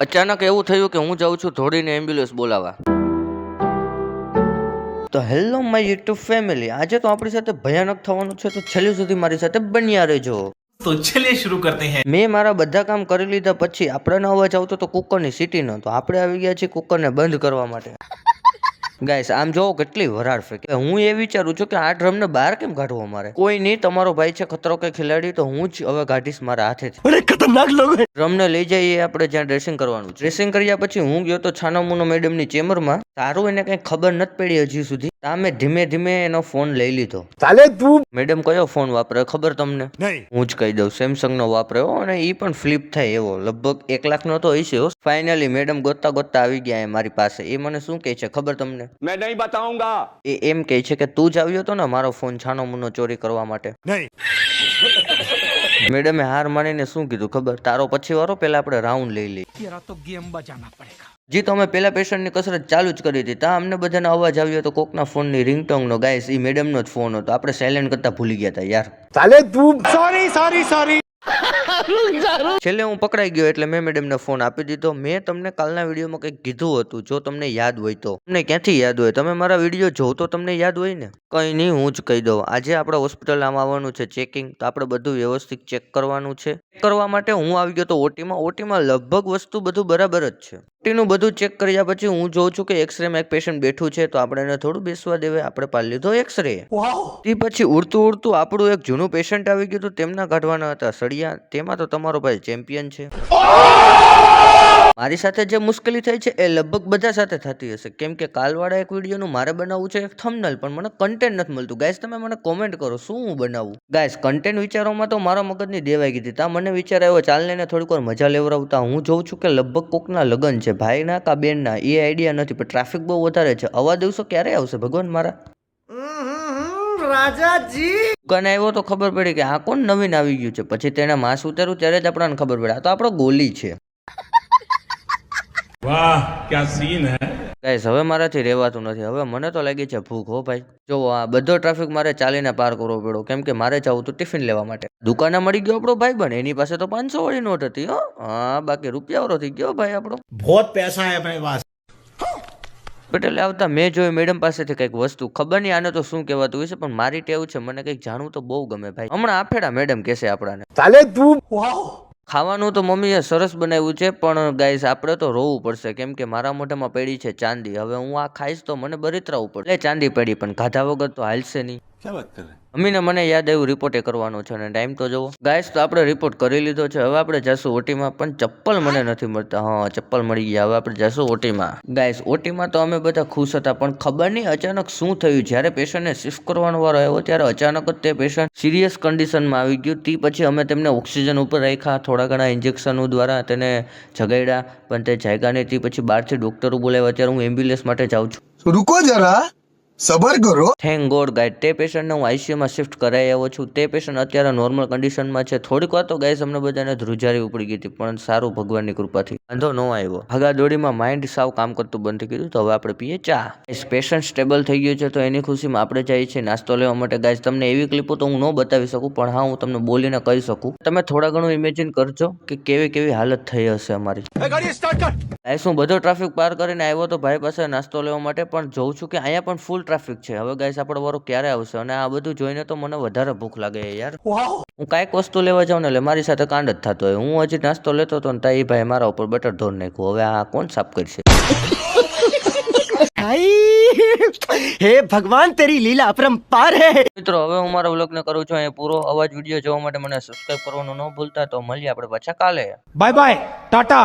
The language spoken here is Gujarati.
અચાનક એવું થયું કે હું જાઉં છું ધોડીને એમ્બ્યુલન્સ બોલાવવા. તો હેલો માય યુટ્યુબ ફેમિલી, આજે તો આપણી સાથે ભયાનક થવાનું છે, તો છેલ્લે સુધી મારી સાથે બન્યા રહેજો. તો ચલિए शुरू करते हैं. મેં મારા બધા કામ કરી લીધા પછી આપણને અવાજ આવતો તો કુકરની સીટીનો, તો આપણે આવી ગયા છીએ કુકરને બંધ કરવા માટે. ગાઈસ આમ જોવો કેટલી વરાળ ફેંકે. હું એ વિચારું છું કે આ ડ્રમને બહાર કેમ કાઢવો મારે. કોઈ નહીં, તમારો ભાઈ છે ખતરો કે ખિલાડી, તો હું જ હવે કાઢીશ મારા હાથેથી. અરે ખતરનાક લોકો. ડ્રમને લઈ જઈએ આપણે જ્યાં ડ્રેસિંગ કરવાનું. ડ્રેસિંગ કર્યા પછી હું ગયો તો છાનામુનો મેડમની ચેમ્બરમાં. સારું એને કઈ ખબર નથી પડી હજી સુધી. મેં ધીમે ધીમે એનો ફોન લઈ લીધો. ચાલે તું. મેડમ કયો ફોન વાપરે ખબર તમને? હું જ કહી દઉં, સેમસંગ નો વાપરે હો, અને ઈ પણ ફ્લિપ થાય એવો. લગભગ 1 લાખ નો તો હશે. ફાઇનલી મેડમ ગોતતા ગોતતા આવી ગયા મારી પાસે. એ મને શું કહે છે ખબર તમને? मैं नहीं बताऊंगा. એ એમ કહે છે કે તું જ આવ્યો હતો ને મારો ફોન છાનો મુનો ચોરી કરવા માટે? મેડમે હાર માનીને શું કીધું ખબર? તારો પછી વારો, પેલા આપણે રાઉન્ડ લઈ લઈએ. જી, તો અમે પેલા પેશન્ટની કસરત ચાલુ જ કરી હતી. ત્યાં અમને બધાનો અવાજ આવ્યો તો કોકના ફોનની રિંગટોંગનો. ગાઈસ ઈ મેડમનો જ ફોન હતો. આપણે સાયલેન્ટ કરતા ભૂલી ગયા હતા યાર. ચાલે તું. સોરી. છેલ્લે હું પકડાઈ ગયો એટલે મેં મેડમને ફોન આપી દીધો. મેં તમને કાલના વિડીયોમાં કંઈક કીધું હતું, જો તમને યાદ હોય તો. તમને ક્યાંથી યાદ હોય? તમે મારા વિડીયો જોવ તો તમને યાદ હોય ને. કંઈ નહીં, હું જ કહી દઉં. આજે આપણે હોસ્પિટલ આવવાનું છે ચેકિંગ, તો આપણે બધું વ્યવસ્થિત ચેક કરવાનું છે. ચેક કરવા માટે હું આવી ગયો તો ઓટીમાં લગભગ વસ્તુ બધું બરાબર જ છે. ઓટીનું બધું ચેક કર્યા પછી હું જોઉં છું કે એક્સરેમાં એક પેશન્ટ બેઠું છે, તો આપણે એને થોડું બેસવા દેવાય. આપણે પાડી લીધો એક્સરે. તે પછી ઉડતું આપણું એક જૂનું પેશન્ટ આવી ગયું તો તેમના કાઢવાના હતા સળિયા. તેમાં તો તમારો ભાઈ ચેમ્પિયન છે. મારી સાથે જે મુશ્કેલી થઈ છે એ લગભગ બધા સાથે થતી હશે, કેમ કે કાલવાળા એક વિડીયોનું મારે બનાવવું છે એક થંબનેલ, પણ મને કન્ટેન્ટ નથી મળતું. ગાઈસ તમે મને કોમેન્ટ કરો શું હું બનાવું. ગાઈસ કન્ટેન્ટ વિચારોમાં તો મારા મગજની દેવાઈ ગઈ હતી. ત્યાં મને વિચાર આવ્યો ચાલને ને થોડીક વાર મજા લેવડાવતા. હું જોઉં છું કે લગભગ કોકના લગ્ન છે, ભાઈના કા બેનના, એ આઈડિયા નથી, પણ ટ્રાફિક બહુ વધારે છે. આવા દિવસો ક્યારે આવશે ભગવાન મારા? રાજાજી દુકાને આવ્યો તો ખબર પડી કે આ કોણ નવીન આવી ગયું છે. પછી તેને માસ ઉતાર્યું ત્યારે જ આપણને ખબર પડી આ તો આપણો ગોલી છે. વાહ क्या सीन है. ગાઈસ હવે મારાથી રહેવાતું નથી. હવે મને તો લાગી છે ભૂખ. હો ભાઈ, જો આ બધો ટ્રાફિક મારે ચાલીને પાર કરવો પડ્યો, કેમ કે મારે જવું હતું ટિફિન લેવા માટે. દુકાને મળી ગયો આપણો ભાઈ બન. એની પાસે તો 500 વાળી નોટ હતી. હા, બાકી રૂપિયાવાળો થઈ ગયો ભાઈ આપણો. बहुत पैसा है अपने पास. પટેલે આવતા મેં જોયું મેડમ પાસેથી કંઈક વસ્તુ. ખબર નહીં આને તો શું કહેવાતું હશે, પણ મારી ટેવ છે, મને કંઈક જાણવું તો બહુ ગમે ભાઈ. હમણાં આફેડા મેડમ કહેશે આપણાને. ચાલે તું. ખાવાનું તો મમ્મીએ સરસ બનાવ્યું છે, પણ ગાઈસ આપણે તો રોવું પડશે, કેમ કે મારા મોઢામાં પડી છે ચાંદી. હવે હું આ ખાઈશ તો મને બરિતરાવું પડે. એટલે ચાંદી પડી, પણ ખાધા વગર તો હાલશે નહીં. क्या बात कर रहे हैं. મમ્મીને મને યાદ આવ્યું રિપોર્ટે કરવાનો છે, અને ટાઈમ તો જુઓ. ગાઈસ તો આપણે રિપોર્ટ કરી લીધો છે. હવે આપણે જશું ઓટીમાં, પણ ચપ્પલ મને નથી મળતા. હા, ચપ્પલ મળી ગયા. હવે આપણે જશું ઓટીમાં. ગાઈસ ઓટીમાં તો અમે બધા ખુશ હતા, પણ ખબર નહીં અચાનક શું થયું. જ્યારે પેશન્ટને શિફ્ટ કરવાનો વારો આવ્યો ત્યારે અચાનક જ તે પેશન્ટ સિરિયસ કન્ડિશનમાં આવી ગયું. તે પછી અમે તેમને ઓક્સિજન ઉપર રાખ્યા, થોડા ઘણા ઇન્જેક્શનો દ્વારા તેને જગાડ્યા, પણ તે જાગ્યા નહીં. તે પછી બહારથી ડોક્ટરો બોલાવ્યા. અત્યારે હું એમ્બ્યુલન્સ માટે જાઉં છું. रुको जरा सबर करो. થેન્ક ગોડ ગાઈડ, તે પેશન્ટને હું આઈસીયુમાં શિફ્ટ કરાવી આવ્યો છું. તે પેશન્ટ અત્યારે નોર્મલ કન્ડિશનમાં છે. થોડીક વાર તો ગાઈસ અમને બધાને ધ્રુજારી ઉપડી ગઈ હતી, પણ સારું ભગવાનની કૃપાથી વાંધો ન આવ્યો. ભાગાદોડીમાં માઇન્ડ સાવ કામ કરતું બંધ થઈ ગયું. તો હવે આપણે પીએ ચા. પેશન્ટ સ્ટેબલ થઈ ગયું છે, તો એની ખુશીમાં આપણે જઈએ છીએ નાસ્તો લેવા માટે. ગાઈસ તમને એવી ક્લિપો તો હું ન બતાવી શકું, પણ હા હું તમને બોલીને કહી શકું. તમે થોડા ઘણું ઇમેજિન કરજો કે કેવી હાલત થઈ હશે અમારી. ગાઈસ હું બધો ટ્રાફિક પાર કરીને આવ્યો તો ભાઈ પાસે નાસ્તો લેવા માટે, પણ જોઉં છું કે અહીંયા પણ ફૂલ ટ્રાફિક છે. હવે ગાઈસ આપણો વારો ક્યારે આવશે? અને આ બધું જોઈને તો મને વધારે ભૂખ લાગે યાર. હું કાંઈક વસ્તુ લેવા જાઉં ને એટલે મારી સાથે કાંડ જ થતો હોય. હું હજી નાસ્તો લેતો હતો ને તાઈ ભાઈ મારા ઉપર બટર ઢોર નાખ્યું. હવે આ કોણ સાફ કરશે? हे भगवान तेरी लीला अपरंपार है. મિત્રો હવે હું મારા વ્લોગને કરું છું અહીંયા પૂરો. અવાજ વિડીયો જોવા માટે મને સબસ્ક્રાઇબ કરવાનું ન ભૂલતા. તો મળીએ આપણે પાછા કાલે. Bye bye Tata.